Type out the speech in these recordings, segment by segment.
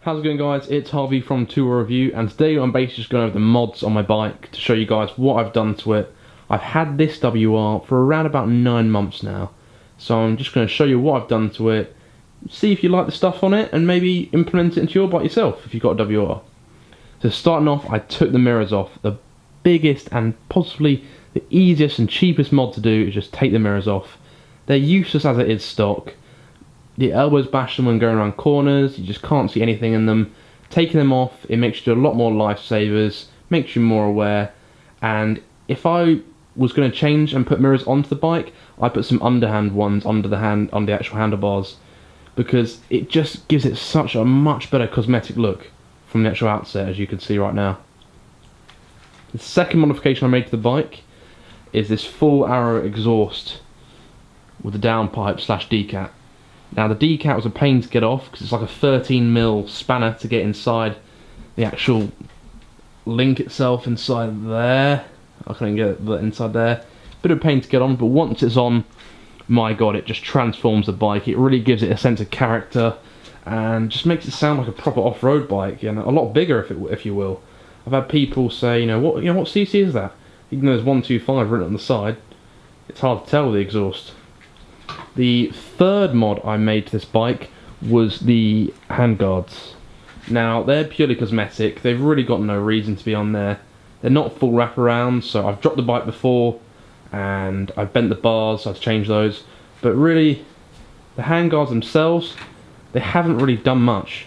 How's it going, guys? It's Harvey from Tour Review, and today I'm basically just going over the mods on my bike to show you guys what I've done to it. I've had this WR for around about 9 months now, so I'm just going to show you what I've done to it, see if you like the stuff on it, and maybe implement it into your bike yourself if you've got a WR. So starting off, I took the mirrors off. The biggest and possibly the easiest and cheapest mod to do is just take the mirrors off. They're useless as it is stock. The elbows bash them when going around corners, you just can't see anything in them. Taking them off, it makes you do a lot more lifesavers, makes you more aware, and if I was going to change and put mirrors onto the bike, I put some underhand ones under the actual handlebars, because it just gives it such a much better cosmetic look from the actual outset, as you can see right now. The second modification I made to the bike is this full arrow exhaust with the downpipe / decat. Now the decat was a pain to get off because it's like a 13mm spanner to get inside the actual link itself inside there. I couldn't get it inside there. Bit of a pain to get on, but once it's on, my god, it just transforms the bike. It really gives it a sense of character and just makes it sound like a proper off-road bike, and a lot bigger if you will. I've had people say, what cc is that? Even though there's 125 written on the side, it's hard to tell with the exhaust. The third mod I made to this bike was the handguards. Now they're purely cosmetic, they've really got no reason to be on there. They're not full wraparound, so I've dropped the bike before and I've bent the bars, so I've changed those. But really, the handguards themselves, they haven't really done much.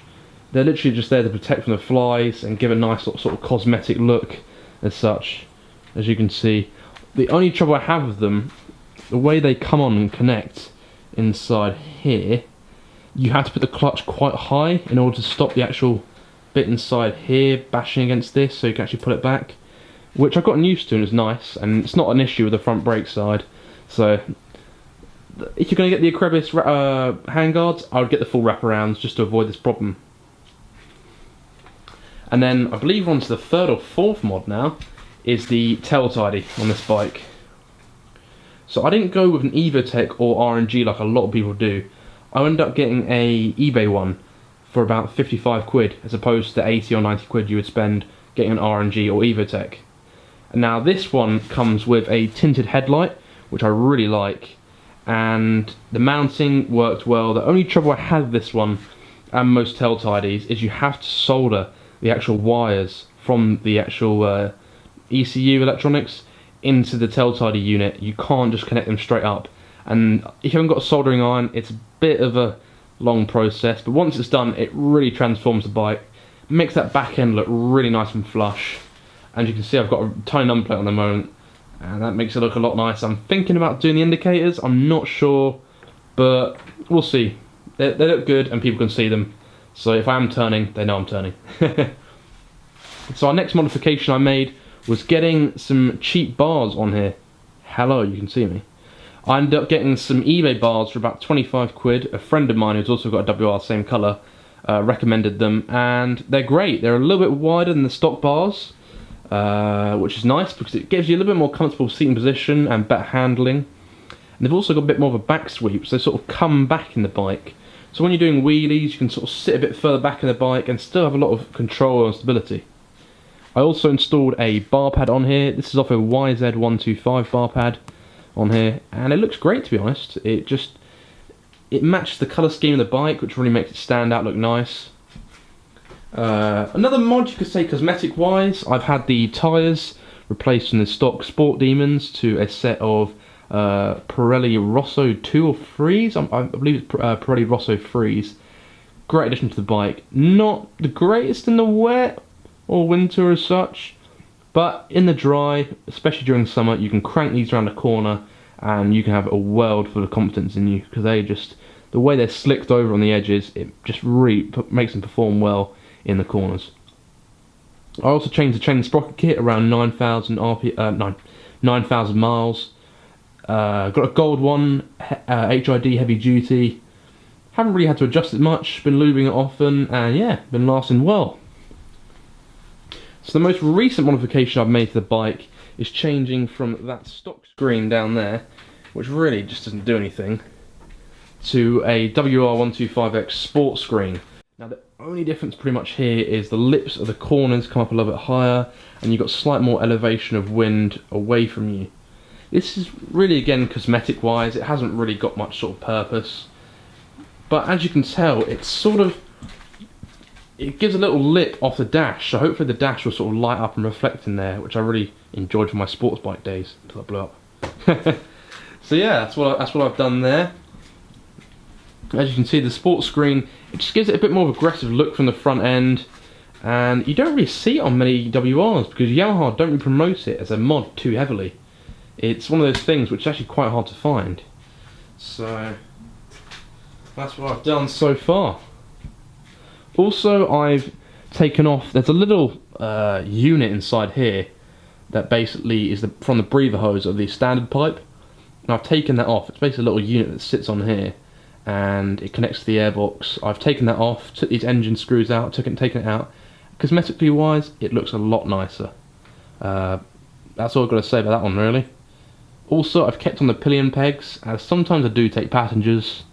They're literally just there to protect from the flies and give a nice sort of cosmetic look as such, as you can see. The only trouble I have with them, the way they come on and connect inside here, you have to put the clutch quite high in order to stop the actual bit inside here bashing against this, so you can actually pull it back, which I've gotten used to and is nice, and it's not an issue with the front brake side. So if you're going to get the Acrebis handguards, I would get the full wraparounds just to avoid this problem. And then I believe we're on to the third or fourth mod now, is the tail tidy on this bike. So I didn't go with an Evotech or RNG like a lot of people do. I ended up getting a eBay one for about 55 quid as opposed to the 80 or 90 quid you would spend getting an RNG or Evotech. And now this one comes with a tinted headlight, which I really like, and the mounting worked well. The only trouble I had with this one and most tail tidies is you have to solder the actual wires from the actual ECU electronics into the tail tidy unit. You can't just connect them straight up, and if you haven't got a soldering iron, it's a bit of a long process, but once it's done, it really transforms the bike, makes that back end look really nice and flush. And you can see I've got a tiny number plate on the moment, and that makes it look a lot nicer. I'm thinking about doing the indicators, I'm not sure, but we'll see. They look good and people can see them, so if I am turning, they know I'm turning. So our next modification I made was getting some cheap bars on here. Hello, you can see me. I ended up getting some eBay bars for about 25 quid. A friend of mine who's also got a WR same colour recommended them, and they're great. They're a little bit wider than the stock bars, which is nice because it gives you a little bit more comfortable seating position and better handling. And they've also got a bit more of a back sweep, so they sort of come back in the bike. So when you're doing wheelies, you can sort of sit a bit further back in the bike and still have a lot of control and stability. I also installed a bar pad on here. This is off a YZ125 bar pad on here, and it looks great, to be honest. It matches the colour scheme of the bike, which really makes it stand out, look nice. Another mod, you could say cosmetic wise, I've had the tyres replaced from the stock Sport Demons to a set of Pirelli Rosso 2 or 3s. I believe it's Pirelli Rosso 3s. Great addition to the bike. Not the greatest in the wet or winter as such, but in the dry, especially during summer, you can crank these around the corner and you can have a world full of confidence in you, because the way they're slicked over on the edges, it just really makes them perform well in the corners. I also changed the chain sprocket kit around 9,000 miles. Got a gold one, HID heavy duty. Haven't really had to adjust it much, been lubing it often, and yeah, been lasting well. So the most recent modification I've made to the bike is changing from that stock screen down there, which really just doesn't do anything, to a WR125x sport screen. Now the only difference pretty much here is the lips of the corners come up a little bit higher, and you've got slight more elevation of wind away from you. This is really, again, cosmetic wise, it hasn't really got much sort of purpose. But as you can tell, it's sort of, it gives a little lip off the dash, so hopefully the dash will sort of light up and reflect in there, which I really enjoyed for my sports bike days until I blew up. So yeah, that's what I've done there. As you can see, the sports screen, it just gives it a bit more of an aggressive look from the front end, and you don't really see it on many WRs because Yamaha don't really promote it as a mod too heavily. It's one of those things which is actually quite hard to find. So that's what I've done so far. Also, I've taken off, there's a little unit inside here that basically is from the breather hose of the standard pipe. And I've taken that off. It's basically a little unit that sits on here and it connects to the airbox. I've taken that off, took these engine screws out, taken it out. Cosmetically wise, it looks a lot nicer. That's all I've got to say about that one, really. Also, I've kept on the pillion pegs, as sometimes I do take passengers,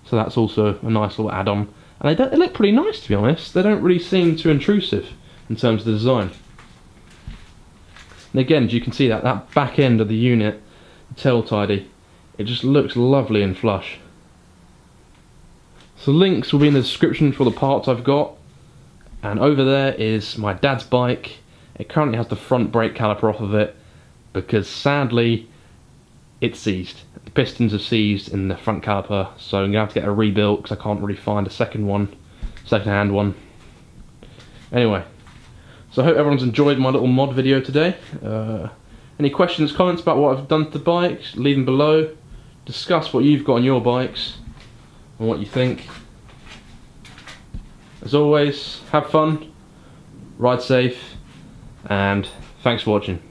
so that's also a nice little add-on. And they look pretty nice, to be honest. They don't really seem too intrusive in terms of the design. And again, as you can see, that back end of the unit, the tail tidy, it just looks lovely and flush. So links will be in the description for the parts I've got. And over there is my dad's bike. It currently has the front brake caliper off of it because sadly it's seized. The pistons are seized in the front caliper, so I'm going to have to get a rebuilt because I can't really find a second-hand one. Anyway, so I hope everyone's enjoyed my little mod video today. Any questions, comments about what I've done to the bikes, leave them below. Discuss what you've got on your bikes and what you think. As always, have fun, ride safe, and thanks for watching.